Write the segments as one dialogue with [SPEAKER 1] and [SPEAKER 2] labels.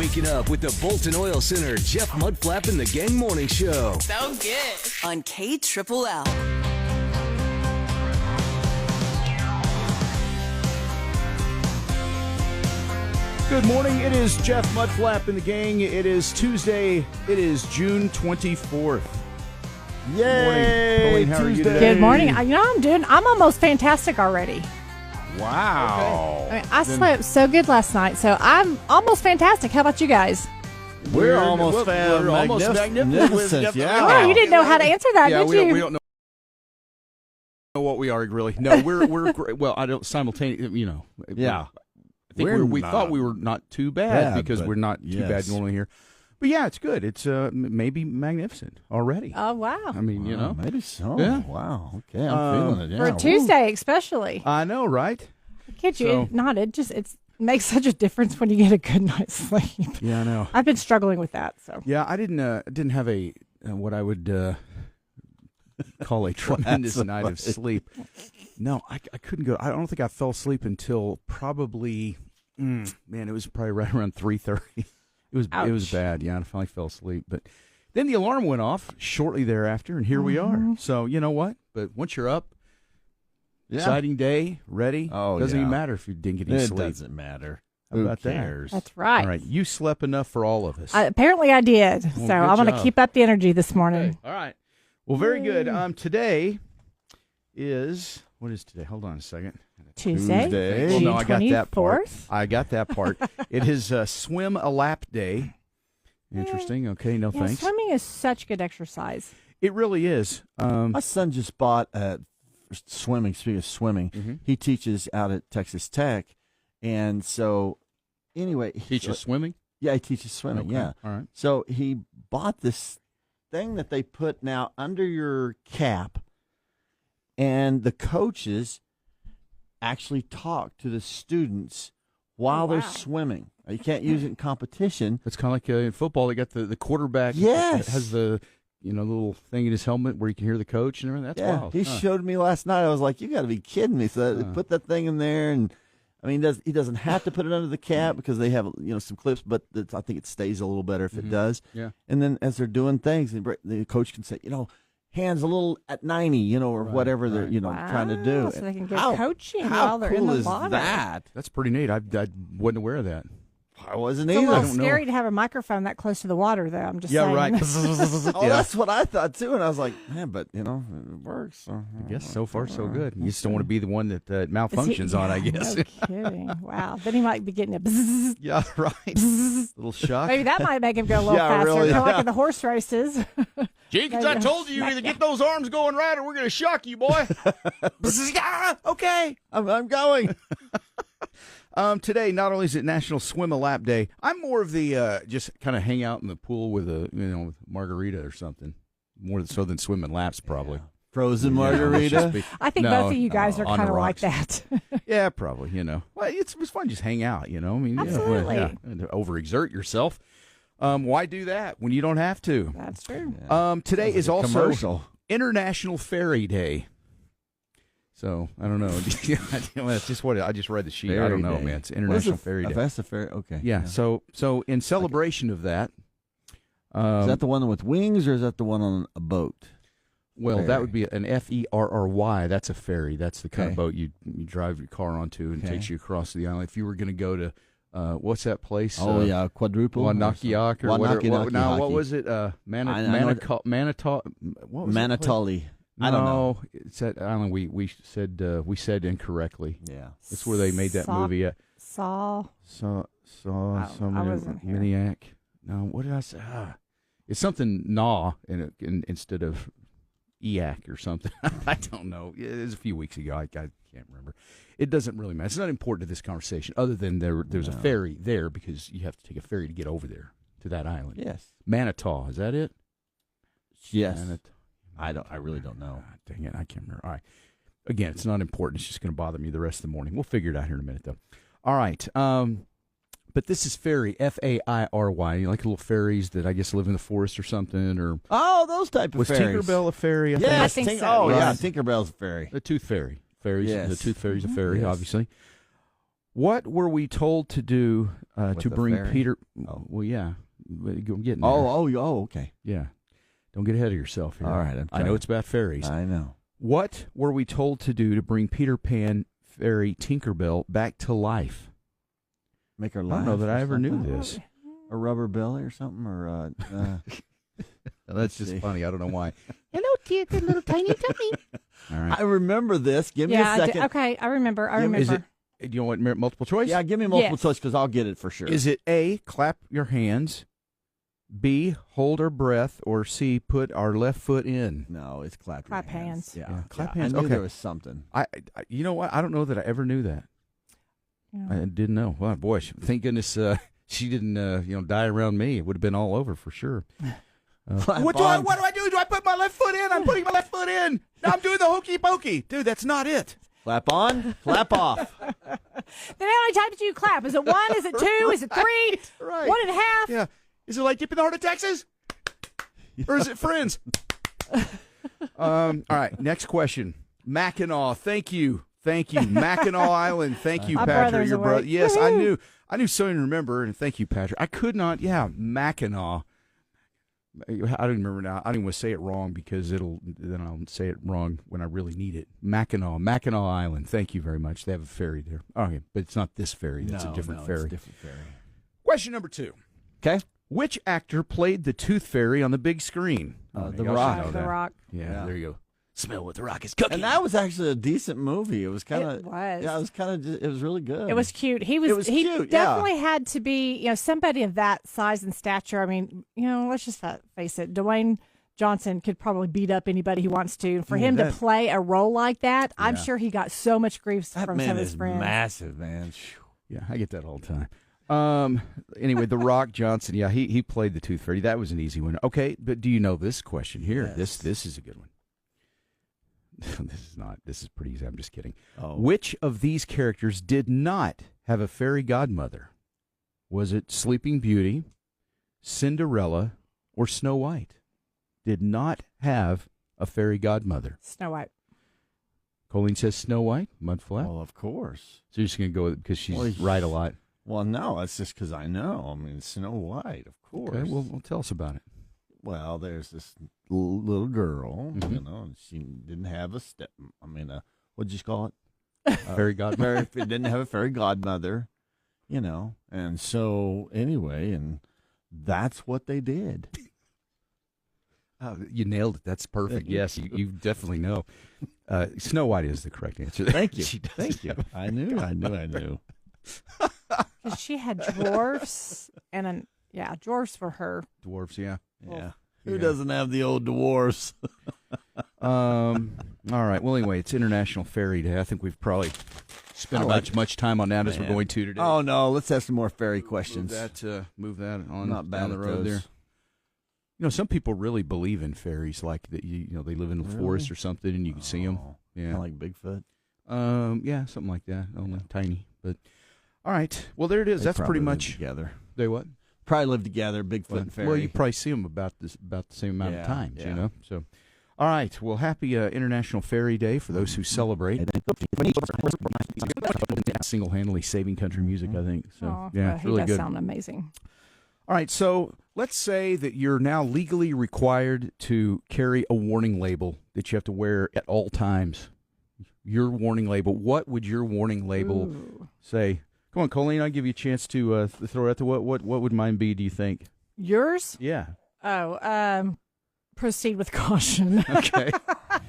[SPEAKER 1] waking up with the Bolton Oil Center, Jeff Mudflap and the Gang Morning Show.
[SPEAKER 2] So good.
[SPEAKER 3] On KLLL.
[SPEAKER 4] Good morning. It is Jeff Mudflap and the Gang. It is Tuesday. It is June 24th.
[SPEAKER 5] Yay!
[SPEAKER 4] Good morning. Colleen, how are you today?
[SPEAKER 6] Good morning. I'm almost fantastic already.
[SPEAKER 4] Wow.
[SPEAKER 6] I mean, I slept so good last night, so I'm almost fantastic. How about you guys?
[SPEAKER 5] We're almost magnificent. Yeah.
[SPEAKER 6] Oh, you didn't know how to answer that, did you?
[SPEAKER 4] We don't know what we are really. No, we're great. Well, I don't simultaneously.
[SPEAKER 5] Yeah.
[SPEAKER 4] I think we thought we were not too bad because we're not too bad normally here. But yeah, it's good. It's maybe magnificent already.
[SPEAKER 6] Oh, wow.
[SPEAKER 4] I mean,
[SPEAKER 5] maybe so.
[SPEAKER 4] Yeah.
[SPEAKER 5] Wow. Okay, I'm feeling it.
[SPEAKER 6] For
[SPEAKER 5] Yeah.
[SPEAKER 6] a Tuesday, especially.
[SPEAKER 4] I know, right?
[SPEAKER 6] Kid you not? It makes such a difference when you get a good night's sleep.
[SPEAKER 4] Yeah, I know.
[SPEAKER 6] I've been struggling with that. So
[SPEAKER 4] yeah, I didn't have a what I would call a tremendous night of sleep. No, I couldn't go. I don't think I fell asleep until probably it was probably right around 3:30. It was bad. Yeah, I finally fell asleep, but then the alarm went off shortly thereafter, and here we are. So you know what? But once you're up, exciting day, ready. Doesn't even matter if you didn't get any sleep.
[SPEAKER 5] It doesn't matter.
[SPEAKER 4] How about that?
[SPEAKER 6] that's right.
[SPEAKER 4] All right, you slept enough for all of us.
[SPEAKER 6] Apparently, I did.
[SPEAKER 4] Well,
[SPEAKER 6] so I'm going to keep up the energy this morning.
[SPEAKER 4] Okay. All right. Well, very good. Today is what is today? Hold on a second.
[SPEAKER 6] Tuesday.
[SPEAKER 4] Well, no, I got that part.
[SPEAKER 6] 24th?
[SPEAKER 4] I got that part. It is Swim a Lap Day. Interesting. Okay, no thanks.
[SPEAKER 6] Swimming is such good exercise.
[SPEAKER 4] It really is.
[SPEAKER 5] My son just bought swimming. Speaking of swimming, he teaches out at Texas Tech, and so anyway,
[SPEAKER 4] Teaches swimming?
[SPEAKER 5] Yeah, he teaches swimming.
[SPEAKER 4] Okay.
[SPEAKER 5] Yeah.
[SPEAKER 4] All right.
[SPEAKER 5] So he bought this thing that they put now under your cap, and the coaches actually talk to the students while they're swimming. You can't use it in competition.
[SPEAKER 4] It's kind of like in football. They got the quarterback.
[SPEAKER 5] Yes.
[SPEAKER 4] Has the little thing in his helmet where you can hear the coach and everything. That's wild.
[SPEAKER 5] He showed me last night. I was like, you got to be kidding me. So they put that thing in there, and I mean, he doesn't have to put it under the cap because they have some clips, but I think it stays a little better if it does. Yeah. And then as they're doing things, the coach can say, hands a little at 90, or whatever they're trying to do.
[SPEAKER 6] So they can get coaching
[SPEAKER 5] how
[SPEAKER 6] while they're
[SPEAKER 5] cool
[SPEAKER 6] in the
[SPEAKER 5] is
[SPEAKER 6] water.
[SPEAKER 5] that?
[SPEAKER 4] That's pretty neat. I wasn't aware of that.
[SPEAKER 5] I wasn't
[SPEAKER 6] It's a
[SPEAKER 5] either.
[SPEAKER 6] little scary to have a microphone that close to the water, though. I'm just saying.
[SPEAKER 4] Yeah, right.
[SPEAKER 5] That's what I thought too, and I was like, man, but it works. So,
[SPEAKER 4] I guess so far so good. You just don't want to be the one that malfunctions on, I guess.
[SPEAKER 6] No kidding. Wow. Then he might be getting a bzzz.
[SPEAKER 4] Yeah, right. Little shock.
[SPEAKER 6] Maybe that might make him go a little faster.
[SPEAKER 5] really.
[SPEAKER 6] Kind of like in the horse races.
[SPEAKER 4] Jenkins, I told you either get those arms going right or we're going to shock you, boy. Okay.
[SPEAKER 5] I'm going.
[SPEAKER 4] Today, not only is it National Swim a Lap Day, I'm more of the just kind of hang out in the pool with with margarita or something. More so than swimming laps, probably.
[SPEAKER 5] Yeah. Frozen margarita.
[SPEAKER 6] I think both of you guys are kind of like that.
[SPEAKER 4] Yeah, probably. Well, it's fun to just hang out. I mean,
[SPEAKER 6] absolutely.
[SPEAKER 4] And to overexert yourself. Why do that when you don't have to?
[SPEAKER 6] That's true.
[SPEAKER 4] Today is also
[SPEAKER 5] commercial.
[SPEAKER 4] International Fairy Day. So I don't know. That's just what I just read the sheet. I don't know, man. It's International Fairy Day.
[SPEAKER 5] That's a fairy. Okay.
[SPEAKER 4] Yeah. So in celebration of that,
[SPEAKER 5] is that the one with wings, or is that the one on a boat?
[SPEAKER 4] Well, that would be an ferry. That's a ferry. That's the kind of boat you drive your car onto and takes you across the island. If you were going to go to what's that place?
[SPEAKER 5] Quadruple.
[SPEAKER 4] Wanakiak or whatever. Now, what was it?
[SPEAKER 5] Manitoulin. I don't know.
[SPEAKER 4] It's that island we said incorrectly.
[SPEAKER 5] Yeah,
[SPEAKER 4] it's where they made that movie.
[SPEAKER 6] Saw.
[SPEAKER 4] Miniac. No, what did I say? It's something instead of EAC or something. I don't know. It was a few weeks ago. I can't remember. It doesn't really matter. It's not important to this conversation, other than there's a ferry there because you have to take a ferry to get over there to that island.
[SPEAKER 5] Yes.
[SPEAKER 4] Manitou, is that it?
[SPEAKER 5] Yes. I really don't know.
[SPEAKER 4] Dang it, I can't remember. All right. Again, it's not important. It's just going to bother me the rest of the morning. We'll figure it out here in a minute, though. All right. But this is fairy, Fairy. You like little fairies that I guess live in the forest or something, or
[SPEAKER 5] those type of
[SPEAKER 4] Was
[SPEAKER 5] fairies.
[SPEAKER 4] Tinkerbell a fairy?
[SPEAKER 6] I think so.
[SPEAKER 5] Yeah, Tinkerbell's a fairy.
[SPEAKER 4] The Tooth Fairy. Fairies.
[SPEAKER 5] Yes.
[SPEAKER 4] The Tooth Fairy's a fairy, obviously. What were we told to do to bring
[SPEAKER 5] fairy?
[SPEAKER 4] Peter?
[SPEAKER 5] Oh.
[SPEAKER 4] Well, yeah, I'm getting there.
[SPEAKER 5] Oh, okay.
[SPEAKER 4] Yeah. Don't get ahead of yourself here.
[SPEAKER 5] All right,
[SPEAKER 4] I know it's about fairies.
[SPEAKER 5] I know.
[SPEAKER 4] What were we told to do to bring Peter Pan fairy Tinkerbell back to life?
[SPEAKER 5] Make her
[SPEAKER 4] I
[SPEAKER 5] laugh.
[SPEAKER 4] don't know that
[SPEAKER 5] or
[SPEAKER 4] I ever knew
[SPEAKER 5] something?
[SPEAKER 4] this.
[SPEAKER 5] A rubber belly or something, or
[SPEAKER 4] That's just
[SPEAKER 5] see.
[SPEAKER 4] funny. I don't know why.
[SPEAKER 6] Hello, dear, good little tiny tummy.
[SPEAKER 4] All right.
[SPEAKER 5] I remember this. Give me
[SPEAKER 6] Yeah,
[SPEAKER 5] a second.
[SPEAKER 6] okay, I remember.
[SPEAKER 4] Is it? Do you want multiple choice?
[SPEAKER 5] Yeah, give me multiple
[SPEAKER 6] Yes.
[SPEAKER 5] choice because I'll get it for sure.
[SPEAKER 4] Is it A, clap your hands, B, hold our breath, or C, put our left foot in?
[SPEAKER 5] No, it's clap.
[SPEAKER 6] Clap
[SPEAKER 5] your
[SPEAKER 6] hands.
[SPEAKER 5] Yeah,
[SPEAKER 4] Yeah, clap
[SPEAKER 5] I
[SPEAKER 4] hands.
[SPEAKER 5] knew
[SPEAKER 4] Okay.
[SPEAKER 5] there was something.
[SPEAKER 4] I you know what? I don't know that I ever knew that.
[SPEAKER 6] Yeah.
[SPEAKER 4] I didn't know. Well, boy, thank goodness she didn't die around me. It would have been all over for sure. What do I do? Do I put my left foot in? I'm putting my left foot in. Now I'm doing the hokey pokey. Dude, that's not it.
[SPEAKER 5] Clap on, clap off.
[SPEAKER 6] Then how many times do you clap? Is it 1? Is it 2? Is it 3?
[SPEAKER 4] Right.
[SPEAKER 6] 1.5?
[SPEAKER 4] Yeah. Is it like Dipping the Heart of Texas? Or is it Friends? All right, next question. Mackinac, thank you. Mackinac Island, thank you,
[SPEAKER 6] My
[SPEAKER 4] Patrick.
[SPEAKER 6] brother's
[SPEAKER 4] Your brother.
[SPEAKER 6] awake.
[SPEAKER 4] Yes, I knew so you remember, and thank you, Patrick. I could not, Mackinac. I don't remember now. I don't even want to say it wrong because then I'll say it wrong when I really need it. Mackinac Island. Thank you very much. They have a ferry there. Okay, but it's not this ferry. That's a different ferry.
[SPEAKER 5] It's a different ferry.
[SPEAKER 4] Question number 2.
[SPEAKER 5] Okay.
[SPEAKER 4] Which actor played the Tooth Fairy on the big screen?
[SPEAKER 5] The
[SPEAKER 4] y'all
[SPEAKER 5] Rock.
[SPEAKER 4] should know
[SPEAKER 6] The
[SPEAKER 4] that.
[SPEAKER 6] Rock.
[SPEAKER 4] Yeah, there you go. Smell what the Rock is cooking.
[SPEAKER 5] And that was actually a decent movie. It was kind of.
[SPEAKER 6] It was.
[SPEAKER 5] Yeah, it was kind of. It was really good.
[SPEAKER 6] It was cute. He
[SPEAKER 5] cute,
[SPEAKER 6] definitely had to be, somebody of that size and stature. I mean, let's just face it. Dwayne Johnson could probably beat up anybody he wants to. And for him to play a role like that, I'm sure he got so much grief
[SPEAKER 5] That
[SPEAKER 6] from
[SPEAKER 5] man
[SPEAKER 6] some of his
[SPEAKER 5] is
[SPEAKER 6] friends.
[SPEAKER 5] massive, man.
[SPEAKER 4] Yeah, I get that all the time. Anyway, The Rock Johnson, he played the Tooth Fairy. That was an easy one. Okay, but do you know this question here?
[SPEAKER 5] Yes.
[SPEAKER 4] This is a good one. This is not. This is pretty easy. I'm just kidding.
[SPEAKER 5] Oh.
[SPEAKER 4] Which of these characters did not have a fairy godmother? Was it Sleeping Beauty, Cinderella, or Snow White? Did not have a fairy godmother.
[SPEAKER 6] Snow White.
[SPEAKER 4] Colleen says Snow White, Mudflap.
[SPEAKER 5] Well, of course.
[SPEAKER 4] So you're just going to go because she's
[SPEAKER 5] Well,
[SPEAKER 4] right a lot.
[SPEAKER 5] Well, no, it's just because I know. I mean, Snow White, of course.
[SPEAKER 4] Okay, well, tell us about it.
[SPEAKER 5] Well, there's this little girl,
[SPEAKER 4] Mhm.
[SPEAKER 5] and she didn't have what'd you call it?
[SPEAKER 4] Fairy godmother.
[SPEAKER 5] Didn't have a fairy godmother, and so anyway, and that's what they did.
[SPEAKER 4] Oh, you nailed it. That's perfect. Yes, you definitely know. Snow White is the correct answer.
[SPEAKER 5] Thank you.
[SPEAKER 4] She does
[SPEAKER 5] Thank you.
[SPEAKER 4] have-
[SPEAKER 5] I knew.
[SPEAKER 6] Because she had dwarfs and dwarfs for her.
[SPEAKER 4] Dwarfs, yeah.
[SPEAKER 5] Yeah. Who
[SPEAKER 4] Yeah.
[SPEAKER 5] doesn't have the old dwarfs?
[SPEAKER 4] All right. Well, anyway, it's International Fairy Day. I think we've probably spent about much time on that as we're going to today.
[SPEAKER 5] Oh no, let's have some more fairy questions.
[SPEAKER 4] Move that on
[SPEAKER 5] Not bad
[SPEAKER 4] down the
[SPEAKER 5] at
[SPEAKER 4] road
[SPEAKER 5] those.
[SPEAKER 4] there. Some people really believe in fairies, like that. They live in the forest or something, and you can see them. Yeah,
[SPEAKER 5] Kind of like Bigfoot.
[SPEAKER 4] yeah, something like that. Only tiny, but all right. Well, there it is.
[SPEAKER 5] They
[SPEAKER 4] That's
[SPEAKER 5] probably
[SPEAKER 4] pretty
[SPEAKER 5] live
[SPEAKER 4] much.
[SPEAKER 5] together.
[SPEAKER 4] They what?
[SPEAKER 5] Probably live together, Bigfoot and fairy.
[SPEAKER 4] Well, you probably see them about the same amount of
[SPEAKER 5] Yeah,
[SPEAKER 4] times,
[SPEAKER 5] yeah.
[SPEAKER 4] So, all right. Well, happy International Fairy Day for those who celebrate. Single-handedly saving country music, I think. So,
[SPEAKER 6] Oh,
[SPEAKER 4] yeah,
[SPEAKER 6] well,
[SPEAKER 4] it's
[SPEAKER 6] he
[SPEAKER 4] really
[SPEAKER 6] does
[SPEAKER 4] good.
[SPEAKER 6] sound amazing.
[SPEAKER 4] All right. So let's say that you're now legally required to carry a warning label that you have to wear at all times. Your warning label. What would your warning label
[SPEAKER 6] Ooh.
[SPEAKER 4] say? Come on, Colleen. I'll give you a chance to throw out the what would mine be? Do you think?
[SPEAKER 6] Yours?
[SPEAKER 4] Yeah.
[SPEAKER 6] Oh, proceed with caution.
[SPEAKER 4] Okay.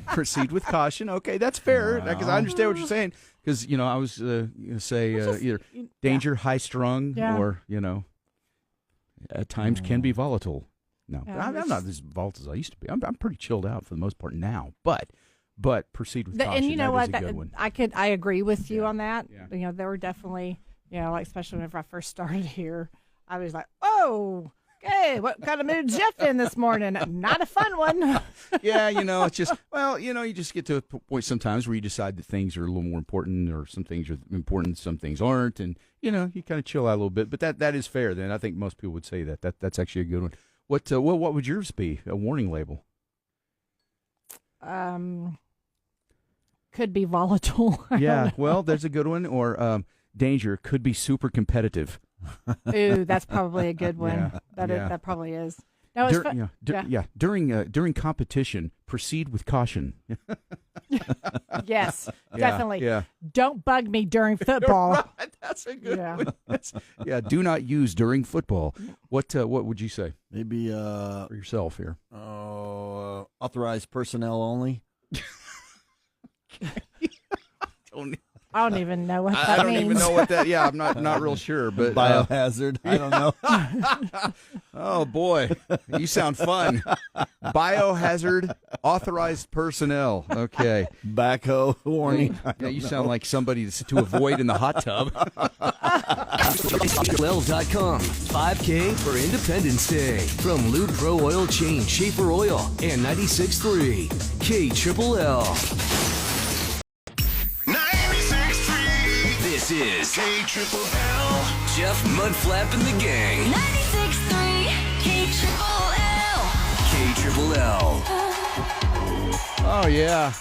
[SPEAKER 4] Proceed with caution. Okay, that's fair because I understand what you're saying. Because I was going to say either danger, high strung,
[SPEAKER 6] Yeah.
[SPEAKER 4] or at times can be volatile. No,
[SPEAKER 6] Yeah,
[SPEAKER 4] I'm not as volatile as I used to be. I'm pretty chilled out for the most part now. But proceed with caution.
[SPEAKER 6] And you know
[SPEAKER 4] that is
[SPEAKER 6] what?
[SPEAKER 4] a good one.
[SPEAKER 6] I agree with you
[SPEAKER 4] Yeah.
[SPEAKER 6] on that.
[SPEAKER 4] Yeah.
[SPEAKER 6] There were definitely, like especially whenever I first started here, I was like, oh, okay, what kind of mood Jeff in this morning? Not a fun one.
[SPEAKER 4] Yeah, it's just you just get to a point sometimes where you decide that things are a little more important, or some things are important, some things aren't, and you kind of chill out a little bit. But that is fair. Then I think most people would say that's actually a good one. What would yours be? A warning label?
[SPEAKER 6] Could be volatile. I
[SPEAKER 4] Yeah,
[SPEAKER 6] don't know.
[SPEAKER 4] well, there's a good one. Or danger, could be super competitive.
[SPEAKER 6] Ooh, that's probably a good one.
[SPEAKER 4] Yeah.
[SPEAKER 6] That probably is. No, it's
[SPEAKER 4] During competition, proceed with caution.
[SPEAKER 6] Yes, definitely.
[SPEAKER 4] Yeah.
[SPEAKER 6] Don't bug me during football.
[SPEAKER 4] Right, that's a good one. Do not use during football. What would you say?
[SPEAKER 5] Maybe
[SPEAKER 4] For yourself here.
[SPEAKER 5] Authorized personnel only.
[SPEAKER 6] I don't even know what that
[SPEAKER 4] I don't
[SPEAKER 6] means.
[SPEAKER 4] even know what that. Yeah, I'm not real sure. But
[SPEAKER 5] Biohazard. I don't know.
[SPEAKER 4] Oh boy, you sound fun. Biohazard authorized personnel. Okay.
[SPEAKER 5] Backhoe warning.
[SPEAKER 4] Yeah, you sound like somebody to avoid in the hot tub.
[SPEAKER 1] KLLL.com. 5K for Independence Day. From Lube Pro Oil Chain Schaefer Oil and 96.3 KLLL. This is KLLL. Jeff Mudflap and the Gang.
[SPEAKER 3] 96.3 KLLL.
[SPEAKER 4] Oh yeah.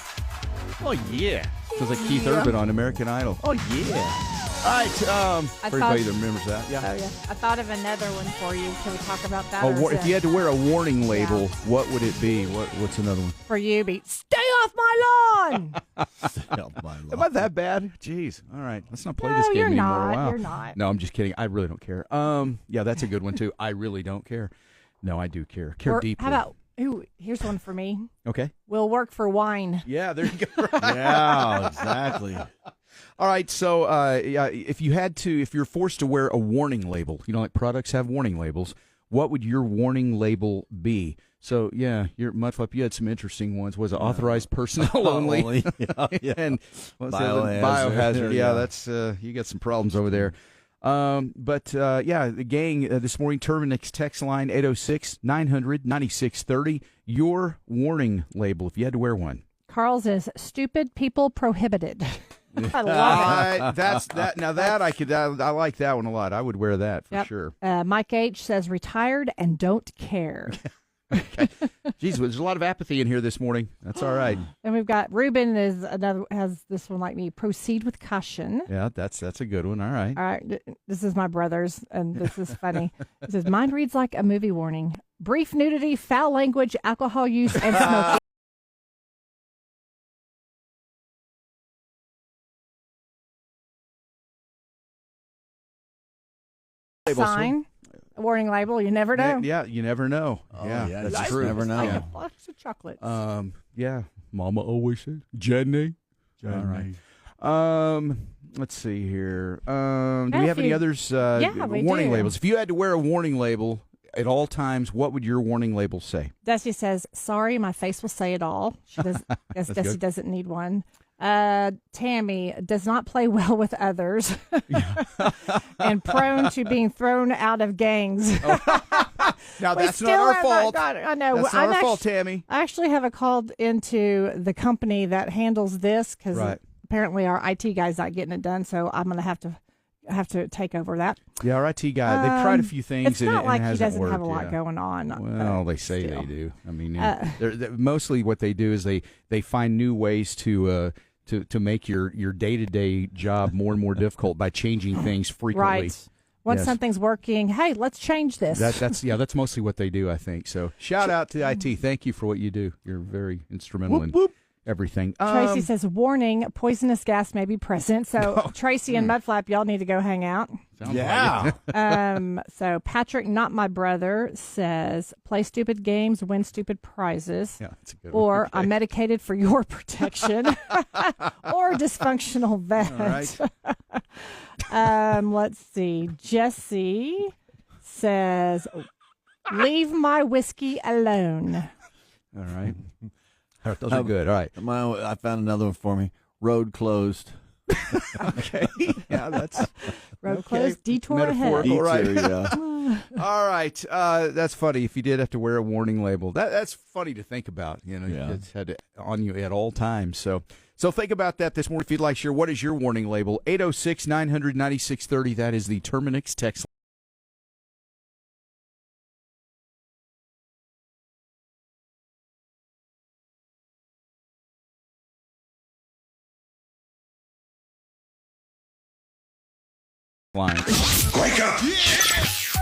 [SPEAKER 4] Oh yeah. Sounds like Keith Urban on American Idol. Oh yeah. All right. For everybody that remembers that. Yeah.
[SPEAKER 6] Oh, yeah. I thought of another one for you. Can we talk about that?
[SPEAKER 4] If you had to wear a warning label, what would it be? What's another one?
[SPEAKER 6] For you, be stay off my lawn.
[SPEAKER 4] Am I that bad? Jeez. All right. Let's not play
[SPEAKER 6] No,
[SPEAKER 4] this game
[SPEAKER 6] you're
[SPEAKER 4] anymore.
[SPEAKER 6] not.
[SPEAKER 4] Wow.
[SPEAKER 6] You're not.
[SPEAKER 4] No, I'm just kidding. I really don't care. Yeah, that's a good one too. I really don't care. No, I do care. Care deeply.
[SPEAKER 6] How about? Ooh, here's one for me.
[SPEAKER 4] Okay.
[SPEAKER 6] We'll work for wine.
[SPEAKER 4] Yeah, there you go.
[SPEAKER 5] Yeah, exactly.
[SPEAKER 4] All right, so if you're forced to wear a warning label, like products have warning labels, what would your warning label be? So, yeah, your Mudflap, you had some interesting ones. Was it authorized personnel only?
[SPEAKER 5] Yeah.
[SPEAKER 4] And what's
[SPEAKER 5] Biohazard.
[SPEAKER 4] Biohazard. Yeah,
[SPEAKER 5] Yeah.
[SPEAKER 4] that's you got some problems over there. The gang this morning, Terminix text line 806-900-9630. Your warning label, if you had to wear one.
[SPEAKER 6] Carl's is stupid people prohibited. I love it.
[SPEAKER 4] I like that one a lot. I would wear that for sure.
[SPEAKER 6] Mike H says retired and don't care.
[SPEAKER 4] Okay. Jeez, there's a lot of apathy in here this morning. That's all right.
[SPEAKER 6] And we've got Ruben has this one like me. Proceed with caution.
[SPEAKER 4] Yeah, that's a good one. All right.
[SPEAKER 6] All right. This is my brother's, and this is funny. It says mine reads like a movie warning: brief nudity, foul language, alcohol use, and smoking. Sign, a warning label. You never know.
[SPEAKER 4] Yeah, you never know.
[SPEAKER 5] Oh,
[SPEAKER 4] yeah, that's
[SPEAKER 5] you
[SPEAKER 4] true.
[SPEAKER 5] never know.
[SPEAKER 6] Like a box of chocolates.
[SPEAKER 4] Yeah. Mama always said Jenny. All right. Let's see here. Do we have any others?
[SPEAKER 6] We
[SPEAKER 4] warning
[SPEAKER 6] do.
[SPEAKER 4] labels. If you had to wear a warning label at all times, what would your warning label say?
[SPEAKER 6] Dusty says, "Sorry, my face will say it all." She does. Yes, Dusty
[SPEAKER 4] good.
[SPEAKER 6] doesn't need one. Tammy does not play well with others, and prone to being thrown out of gangs.
[SPEAKER 4] Now
[SPEAKER 6] We
[SPEAKER 4] that's not
[SPEAKER 6] still
[SPEAKER 4] our
[SPEAKER 6] have
[SPEAKER 4] fault.
[SPEAKER 6] I know.
[SPEAKER 4] That's not our fault, Tammy.
[SPEAKER 6] I actually have a call into the company that handles this because
[SPEAKER 4] Right.
[SPEAKER 6] apparently our IT guy's not getting it done. So I'm going to have to take over that.
[SPEAKER 4] Yeah, our IT guy. They've tried a few things.
[SPEAKER 6] It's not
[SPEAKER 4] and
[SPEAKER 6] like
[SPEAKER 4] it
[SPEAKER 6] he
[SPEAKER 4] hasn't
[SPEAKER 6] doesn't
[SPEAKER 4] worked,
[SPEAKER 6] have a lot
[SPEAKER 4] yeah.
[SPEAKER 6] going on.
[SPEAKER 4] Well, they say
[SPEAKER 6] still.
[SPEAKER 4] they do. I mean, they're mostly what they do is they find new ways to make your day-to-day job more and more difficult by changing things frequently.
[SPEAKER 6] Right. Once
[SPEAKER 4] Yes.
[SPEAKER 6] something's working, hey, let's change this.
[SPEAKER 4] That's mostly what they do, I think. So shout out to IT. Thank you for what you do. You're very instrumental in everything.
[SPEAKER 6] Tracy says, warning, poisonous gas may be present. So Tracy and Mudflap, y'all need to go hang out.
[SPEAKER 4] Yeah.
[SPEAKER 6] So Patrick, not my brother, says, play stupid games, win stupid prizes.
[SPEAKER 4] Yeah, that's a good one.
[SPEAKER 6] Or
[SPEAKER 4] Okay.
[SPEAKER 6] I'm medicated for your protection. Or dysfunctional vet.
[SPEAKER 4] All right.
[SPEAKER 6] Let's see. Jesse says, leave my whiskey alone.
[SPEAKER 4] All right. Those are good. All right.
[SPEAKER 5] I found another one for me. Road closed.
[SPEAKER 4] Okay. Yeah, that's
[SPEAKER 6] Road closed, detour ahead.
[SPEAKER 4] metaphorical, right?
[SPEAKER 5] Yeah.
[SPEAKER 4] All right. That's funny. If you did have to wear a warning label, that's funny to think about.
[SPEAKER 5] Yeah.
[SPEAKER 4] It's had it on you at all times. So think about that this morning. If you'd like to share, what is your warning label? 806-900-9630. That is the Terminix text line.
[SPEAKER 1] Wake up!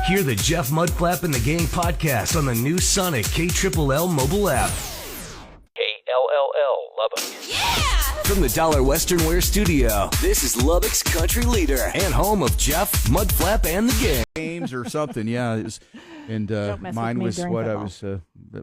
[SPEAKER 1] Hear the Jeff Mudflap and the Gang podcast on the new Sonic KLLL mobile app. KLLL Lubbock.
[SPEAKER 3] Yeah!
[SPEAKER 1] From the Dollar Western Wear Studio, this is Lubbock's country leader and home of Jeff, Mudflap, and the Gang.
[SPEAKER 4] Games or something, yeah. It was, and mine was what
[SPEAKER 6] football.
[SPEAKER 4] I was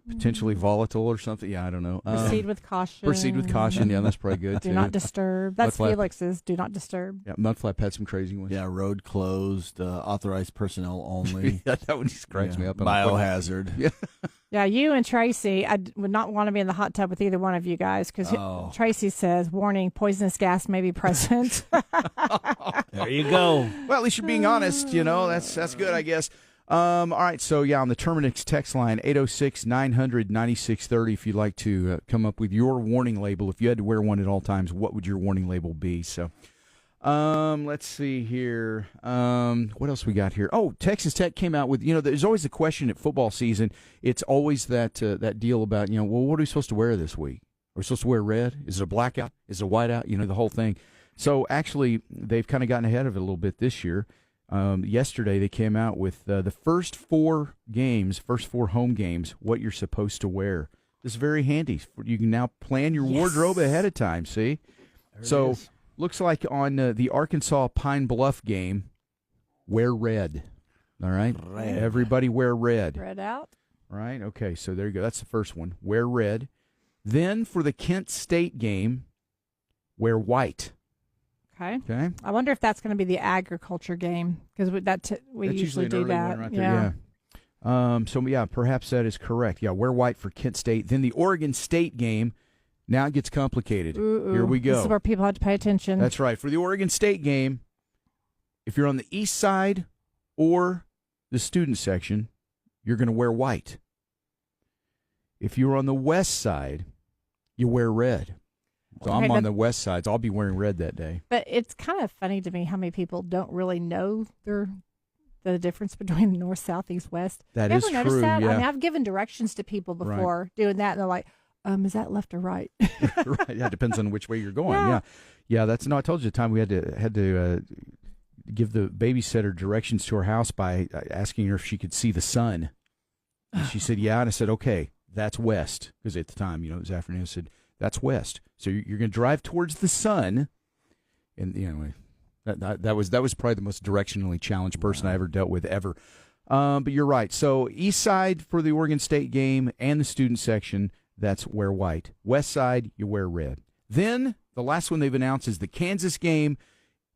[SPEAKER 4] potentially volatile or something. Yeah, I don't know.
[SPEAKER 6] Proceed with caution.
[SPEAKER 4] Proceed with caution. Yeah, that's probably good.
[SPEAKER 6] Do
[SPEAKER 4] too.
[SPEAKER 6] not disturb. That's
[SPEAKER 4] Mudflap.
[SPEAKER 6] Felix's. Do not disturb.
[SPEAKER 4] Yeah, Mudflap had some crazy ones.
[SPEAKER 5] Yeah, road closed, authorized personnel only.
[SPEAKER 4] Yeah, that one just cracks me up.
[SPEAKER 5] Biohazard.
[SPEAKER 4] Yeah.
[SPEAKER 6] Yeah, you and Tracy, I would not want to be in the hot tub with either one of you guys because Tracy says, warning, poisonous gas may be present.
[SPEAKER 5] There you go.
[SPEAKER 4] Well, at least you're being honest. You know, that's good, I guess. All right, so yeah, on the Terminix text line, 806-900-9630, if you'd like to come up with your warning label. If you had to wear one at all times, what would your warning label be? So, let's see here. What else we got here? Oh, Texas Tech came out with, there's always the question at football season. It's always that deal about, well, what are we supposed to wear this week? Are we supposed to wear red? Is it a blackout? Is it a whiteout? The whole thing. So actually, they've kind of gotten ahead of it a little bit this year. Yesterday, they came out with the first four home games, what you're supposed to wear. This is very handy. You can now plan your wardrobe ahead of time, see? So, looks like on the Arkansas Pine Bluff game, wear red. All right?
[SPEAKER 5] Red.
[SPEAKER 4] Everybody wear red.
[SPEAKER 6] Red out.
[SPEAKER 4] All right? Okay, so there you go. That's the first one. Wear red. Then for the Kent State game, wear white.
[SPEAKER 6] Okay. I wonder if that's going to be the agriculture game because we
[SPEAKER 4] That's
[SPEAKER 6] usually do
[SPEAKER 4] an early
[SPEAKER 6] that.
[SPEAKER 4] one right there, yeah. So perhaps that is correct. Yeah, wear white for Kent State. Then the Oregon State game. Now it gets complicated. Here we go.
[SPEAKER 6] This is where people have to pay attention.
[SPEAKER 4] That's right. For the Oregon State game, if you're on the east side or the student section, you're going to wear white. If you're on the west side, you wear red. So I'm on the west side, so I'll be wearing red that day.
[SPEAKER 6] But it's kind of funny to me how many people don't really know the difference between north, south, east, west.
[SPEAKER 4] That
[SPEAKER 6] you
[SPEAKER 4] is
[SPEAKER 6] ever notice
[SPEAKER 4] true,
[SPEAKER 6] that?
[SPEAKER 4] yeah.
[SPEAKER 6] I mean, I've given directions to people before doing that, and they're like, is that left or right?
[SPEAKER 4] Right. Yeah, it depends on which way you're going. Yeah. That's I told you the time we had to give the babysitter directions to her house by asking her if she could see the sun. And she said, yeah. And I said, okay, that's west. Because at the time, it was afternoon. I said, that's west. So you're going to drive towards the sun. And anyway, that was probably the most directionally challenged person I ever dealt with ever. But you're right. So east side for the Oregon State game and the student section, that's wear white. West side, you wear red. Then the last one they've announced is the Kansas game.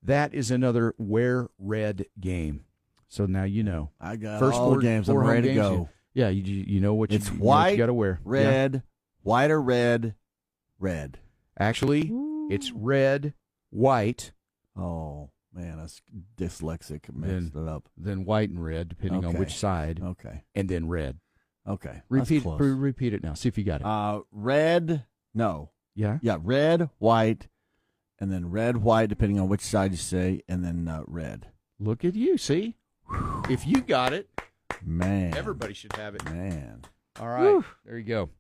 [SPEAKER 4] That is another wear red game. So now you know.
[SPEAKER 5] I got
[SPEAKER 4] First
[SPEAKER 5] all the games. I'm ready to go.
[SPEAKER 4] Yeah, you know what
[SPEAKER 5] it's
[SPEAKER 4] you
[SPEAKER 5] white,
[SPEAKER 4] you got to wear.
[SPEAKER 5] Red, white or red, red.
[SPEAKER 4] Actually, it's red, white.
[SPEAKER 5] Oh, man, that's dyslexic. Messed it up.
[SPEAKER 4] Then white and red, depending on which side.
[SPEAKER 5] Okay.
[SPEAKER 4] And then red.
[SPEAKER 5] Okay.
[SPEAKER 4] Repeat it now. See if you got it.
[SPEAKER 5] Red, no.
[SPEAKER 4] Yeah?
[SPEAKER 5] Yeah, red, white, and then red, white, depending on which side you say, and then red.
[SPEAKER 4] Look at you, see? If you got it,
[SPEAKER 5] man,
[SPEAKER 4] everybody should have it.
[SPEAKER 5] Man.
[SPEAKER 4] All right. There you go.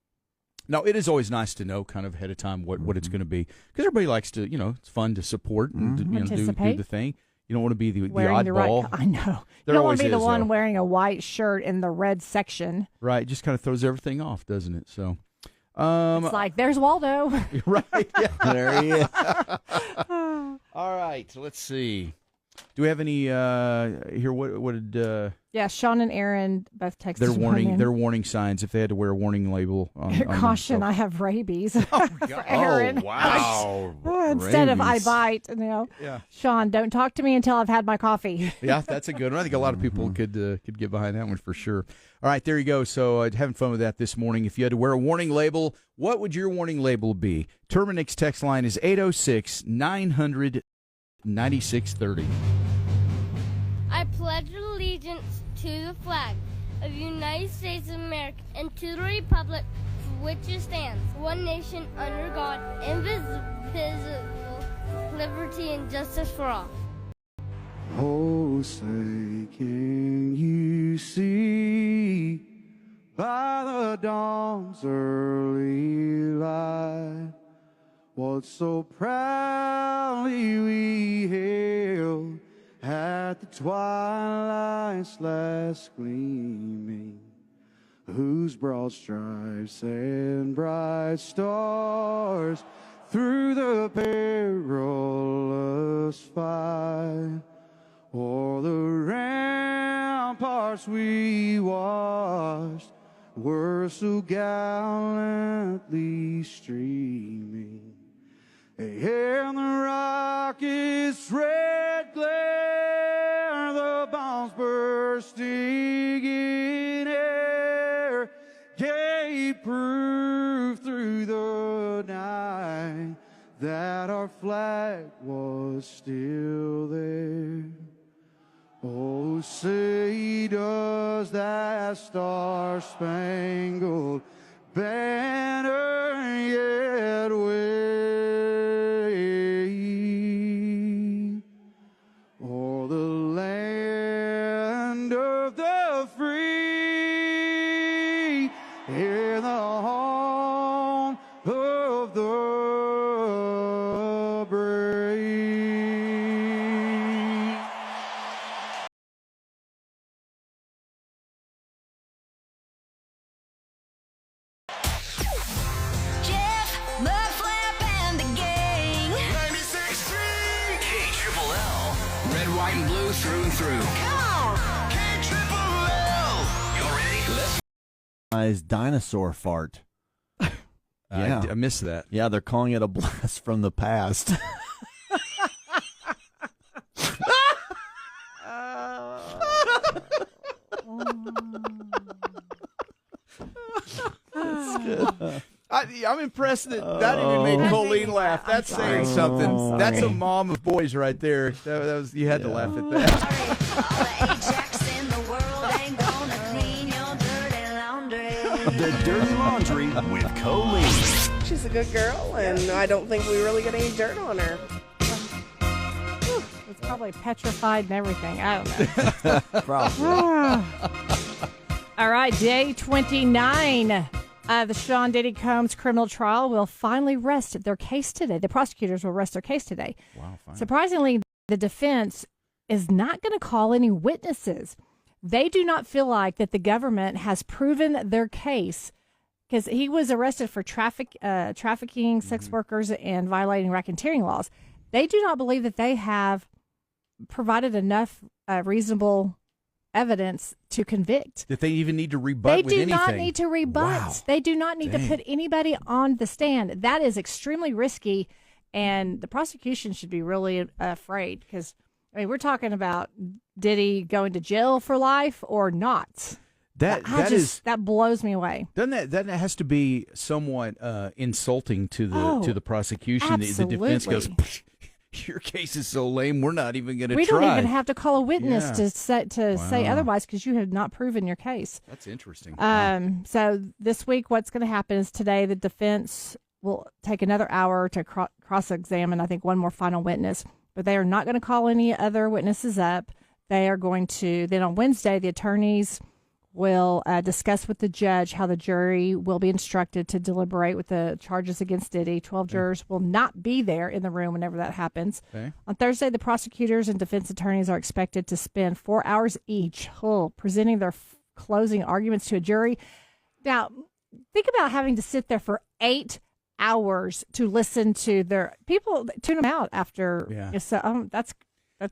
[SPEAKER 4] Now, it is always nice to know kind of ahead of time what it's going to be. Because everybody likes to, it's fun to support and do the thing. You don't want to be the oddball.
[SPEAKER 6] I know. You don't want to be the one wearing a white shirt in the red section.
[SPEAKER 4] Right. It just kind of throws everything off, doesn't it? So,
[SPEAKER 6] it's like, there's Waldo.
[SPEAKER 4] Right. Yeah.
[SPEAKER 5] There he is.
[SPEAKER 4] All right. Let's see. Do we have any here? What did?
[SPEAKER 6] Yeah, Sean and Aaron both texted.
[SPEAKER 4] Their warning signs if they had to wear a warning label. On
[SPEAKER 6] Caution!
[SPEAKER 4] them,
[SPEAKER 6] I have rabies.
[SPEAKER 4] Oh,
[SPEAKER 6] for Aaron.
[SPEAKER 4] Oh, wow!
[SPEAKER 6] Instead of I bite,
[SPEAKER 4] Yeah.
[SPEAKER 6] Sean, don't talk to me until I've had my coffee.
[SPEAKER 4] Yeah, that's a good one. I think a lot of people could get behind that one for sure. All right, there you go. So having fun with that this morning. If you had to wear a warning label, what would your warning label be? Terminix text line is 806-900-9630.
[SPEAKER 2] I pledge allegiance to the flag of the United States of America and to the republic for which it stands, one nation under God, indivisible, liberty and justice for all.
[SPEAKER 7] Oh, say, can you see by the dawn's early light what so proudly we hailed at the twilight's last gleaming, whose broad stripes and bright stars through the perilous fight, o'er the ramparts we watched, were so gallantly streaming, and the rocket's red glare, the bombs bursting in air, gave proof through the night that our flag was still there. Oh, say does that star-spangled banner yet wave o'er the land of the free and the home of the brave.
[SPEAKER 3] Jeff, Mudflap and the Gang.
[SPEAKER 1] 96.3 KLLL. Red, white, and blue through and through.
[SPEAKER 3] Come on.
[SPEAKER 1] KLLL. You ready? Let's
[SPEAKER 5] Dinosaur fart. Yeah.
[SPEAKER 4] I missed that.
[SPEAKER 5] Yeah, they're calling it a blast from the past.
[SPEAKER 4] I'm impressed that even made Colleen laugh. That's saying something. That's a mom of boys right there. That was you had to laugh at that.
[SPEAKER 3] All the Ajax in the world ain't gonna clean your dirty laundry.
[SPEAKER 1] The Dirty Laundry with Colleen.
[SPEAKER 8] She's a good girl, and I don't think we really get any dirt on her.
[SPEAKER 6] It's probably petrified and everything. I don't know.
[SPEAKER 5] Probably.
[SPEAKER 6] All right, day 29 of the Sean Diddy Combs criminal trial will finally rest their case today. The prosecutors will rest their case today.
[SPEAKER 4] Wow, fine.
[SPEAKER 6] Surprisingly, the defense is not going to call any witnesses. They do not feel like that the government has proven their case because he was arrested for trafficking sex workers and violating racketeering laws. They do not believe that they have provided enough reasonable evidence to convict.
[SPEAKER 4] That they even need to rebut with anything.
[SPEAKER 6] They do not need to rebut.
[SPEAKER 4] Wow.
[SPEAKER 6] They do not need to put anybody on the stand. That is extremely risky, and the prosecution should be really afraid because, I mean, we're talking about Diddy going to jail for life or not. That blows me away.
[SPEAKER 4] Doesn't that has to be somewhat insulting to the prosecution?
[SPEAKER 6] Absolutely.
[SPEAKER 4] The defense goes, your case is so lame, we're not even going to try.
[SPEAKER 6] We don't even have to call a witness to say otherwise because you have not proven your case.
[SPEAKER 4] That's interesting.
[SPEAKER 6] So this week, what's going to happen is today the defense will take another hour to cross-examine, I think, one more final witness. But they are not going to call any other witnesses up. They are going to, then on Wednesday, the attorneys will discuss with the judge how the jury will be instructed to deliberate with the charges against Diddy. 12 jurors will not be there in the room whenever that happens.
[SPEAKER 4] Okay.
[SPEAKER 6] On Thursday, the prosecutors and defense attorneys are expected to spend 4 hours each presenting their closing arguments to a jury. Now, think about having to sit there for 8 hours to listen to their people tune them out after.
[SPEAKER 4] Yeah.
[SPEAKER 6] So that's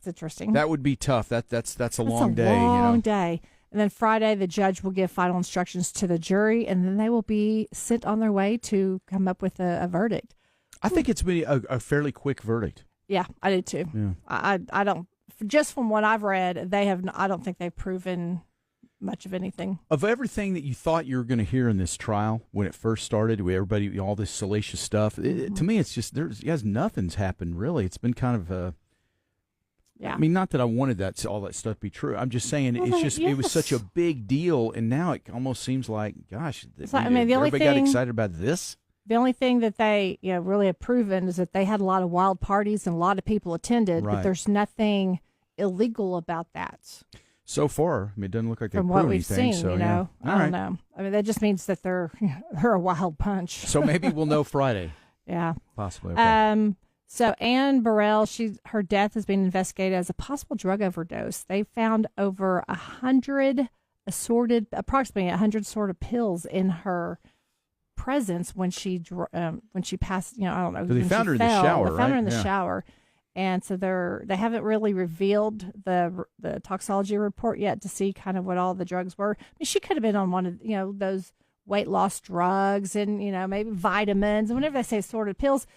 [SPEAKER 6] interesting.
[SPEAKER 4] That would be tough. That's a long day.
[SPEAKER 6] Long day. And then Friday, the judge will give final instructions to the jury, and then they will be sent on their way to come up with a verdict.
[SPEAKER 4] I think it's been a fairly quick verdict.
[SPEAKER 6] Yeah, I do too.
[SPEAKER 4] Yeah.
[SPEAKER 6] I don't. Just from what I've read, I don't think they've proven much of anything.
[SPEAKER 4] Of everything that you thought you were going to hear in this trial when it first started, with everybody, all this salacious stuff, to me, it's just nothing's happened really. It's been kind of a.
[SPEAKER 6] Yeah.
[SPEAKER 4] I mean, not that I wanted all that stuff to be true. I'm just saying it was such a big deal, and now it almost seems like, gosh, everybody got excited about this.
[SPEAKER 6] The only thing that they really have proven is that they had a lot of wild parties and a lot of people attended, but there's nothing illegal about that.
[SPEAKER 4] So far, I mean, it doesn't look like
[SPEAKER 6] from
[SPEAKER 4] they've
[SPEAKER 6] what
[SPEAKER 4] proved
[SPEAKER 6] we've
[SPEAKER 4] anything.
[SPEAKER 6] seen,
[SPEAKER 4] So,
[SPEAKER 6] I
[SPEAKER 4] All
[SPEAKER 6] don't know. I mean, that just means that they're a wild bunch.
[SPEAKER 4] So maybe we'll know Friday.
[SPEAKER 6] Yeah,
[SPEAKER 4] possibly. Okay.
[SPEAKER 6] So Anne Burrell, her death is being investigated as a possible drug overdose. They found over approximately 100 assorted pills in her presence when she passed. I don't know.
[SPEAKER 4] So they found her in the shower,
[SPEAKER 6] They found her in the shower, and so they haven't really revealed the toxicology report yet to see kind of what all the drugs were. I mean, she could have been on one of those weight loss drugs and maybe vitamins. And whenever they say assorted pills,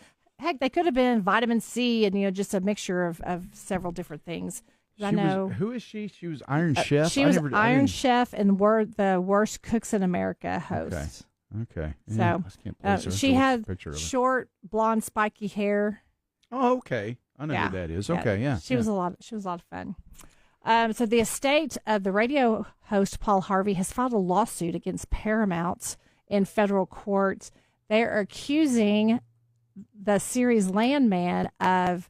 [SPEAKER 6] heck, they could have been vitamin C and just a mixture of several different things.
[SPEAKER 4] Who is she? She was Iron Chef.
[SPEAKER 6] She was Iron Chef and the Worst Cooks in America host.
[SPEAKER 4] Okay.
[SPEAKER 6] So she had short, blonde, spiky hair.
[SPEAKER 4] Oh, okay. I know who that is. Okay, yeah.
[SPEAKER 6] She was a lot of fun. So the estate of the radio host Paul Harvey has filed a lawsuit against Paramount in federal court. They're accusing the series Landman of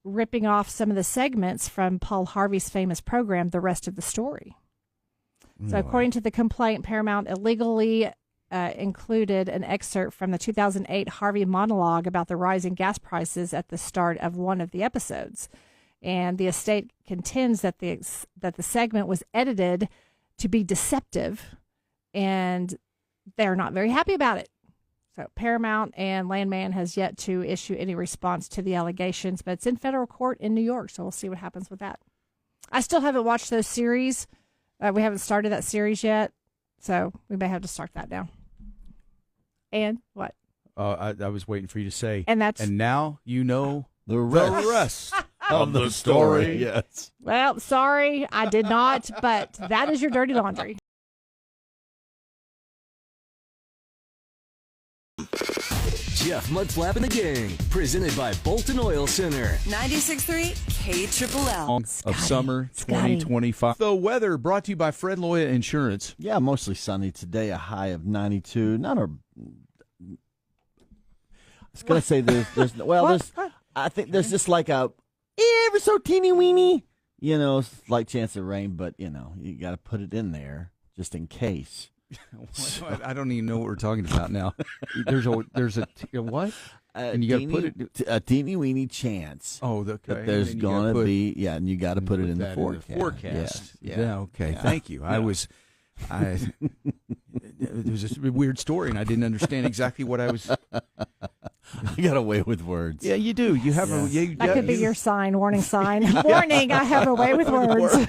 [SPEAKER 6] ripping off some of the segments from Paul Harvey's famous program, The Rest of the Story. So according to the complaint, Paramount illegally included an excerpt from the 2008 Harvey monologue about the rising gas prices at the start of one of the episodes. And the estate contends that the segment was edited to be deceptive, and they're not very happy about it. So Paramount and Landman has yet to issue any response to the allegations, but it's in federal court in New York, so we'll see what happens with that. I still haven't watched those series. We haven't started that series yet, so we may have to start that now. And what?
[SPEAKER 4] I was waiting for you to say.
[SPEAKER 6] And
[SPEAKER 4] now you know
[SPEAKER 5] the rest of the story. Yes.
[SPEAKER 6] Well, sorry, I did not, but that is your dirty laundry.
[SPEAKER 1] Jeff Mudflap and the Gang, presented by Bolton Oil Center.
[SPEAKER 3] 96.3 KLLL.
[SPEAKER 4] Of summer 2025. The weather brought to you by Fred Loya Insurance.
[SPEAKER 5] Yeah, mostly sunny today, a high of 92. I was going to say I think there's just like a ever so teeny weeny, slight chance of rain, but, you got to put it in there just in case.
[SPEAKER 4] I don't even know what we're talking about now. There's a what? And you got to put it
[SPEAKER 5] a teeny weeny chance.
[SPEAKER 4] Oh, okay.
[SPEAKER 5] That there's going to be, and you got to put it in the forecast.
[SPEAKER 4] Yeah. Okay. Thank you. Yeah. It was a weird story, and I didn't understand exactly what I was.
[SPEAKER 5] You got a way with words.
[SPEAKER 4] Yeah, you do. You have
[SPEAKER 6] that could be your sign, warning sign. Warning, I have a way with words.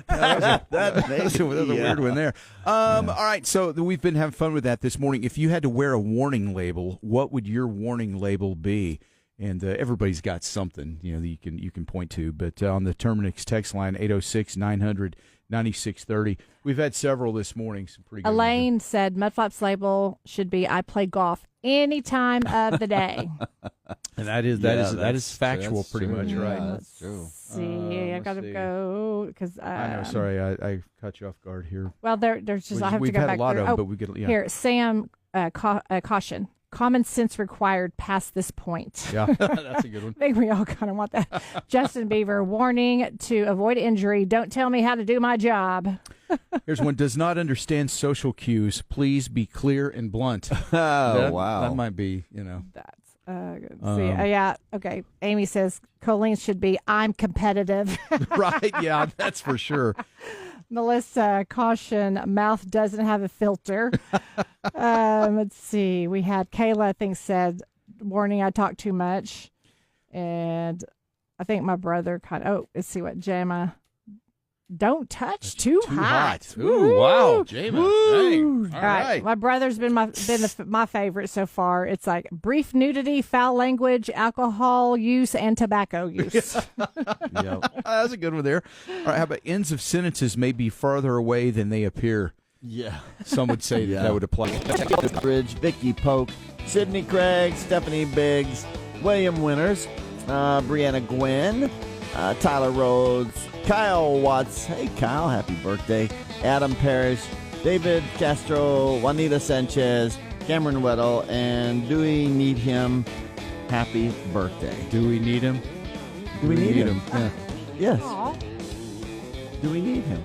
[SPEAKER 4] That's a weird one there. All right, so we've been having fun with that this morning. If you had to wear a warning label, what would your warning label be? And everybody's got something that you can point to. But on the Terminix text line 806-900-9630, we've had several this morning. Some pretty good
[SPEAKER 6] Elaine
[SPEAKER 4] ones.
[SPEAKER 6] said Mudflap's label should be "I play golf any time of the day."
[SPEAKER 4] And that is factual, pretty much, right?
[SPEAKER 5] That's true.
[SPEAKER 6] See, I gotta go because
[SPEAKER 4] I know. Sorry, I caught you off guard here.
[SPEAKER 6] Well, there's just I have to go back.
[SPEAKER 4] We've had a lot of them, but we get
[SPEAKER 6] here. Sam, caution. Common sense required past this point.
[SPEAKER 4] Yeah, that's a good one.
[SPEAKER 6] I think we all kind of want that. Justin Beaver, warning to avoid injury. Don't tell me how to do my job.
[SPEAKER 4] Here's one. Does not understand social cues. Please be clear and blunt.
[SPEAKER 5] Wow.
[SPEAKER 4] That might be,
[SPEAKER 6] That's good. Yeah. Okay. Amy says Colleen should be I'm competitive.
[SPEAKER 4] Right. Yeah, that's for sure.
[SPEAKER 6] Melissa, caution, mouth doesn't have a filter. Let's see. We had Kayla, I think, said, warning, I talk too much. And I think my brother let's see what Gemma. Don't touch too hot.
[SPEAKER 4] Ooh, wow, Gemma. Dang. All right.
[SPEAKER 6] My brother's been my favorite so far. It's like brief nudity, foul language, alcohol use, and tobacco use.
[SPEAKER 4] Yep. That's a good one there. All right, how about ends of sentences may be farther away than they appear?
[SPEAKER 5] Yeah.
[SPEAKER 4] Some would say that would apply.
[SPEAKER 5] Bridge, Vicky Polk, Sydney Craig, Stephanie Biggs, William Winters, Brianna Gwynn, Tyler Rhodes, Kyle Watts. Hey, Kyle, happy birthday. Adam Parrish, David Castro, Juanita Sanchez, Cameron Weddle, and Do We Need Him? Happy birthday.
[SPEAKER 4] Do we need him?
[SPEAKER 5] Do we need him?
[SPEAKER 4] Yeah.
[SPEAKER 5] Yes.
[SPEAKER 6] Aww.
[SPEAKER 5] Do we need him?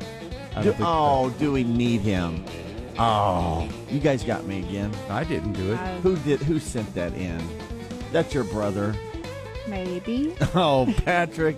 [SPEAKER 5] Do we need him? Oh, you guys got me again.
[SPEAKER 4] I didn't do it.
[SPEAKER 5] Who sent that in? That's your brother.
[SPEAKER 6] Maybe.
[SPEAKER 5] Oh, Patrick.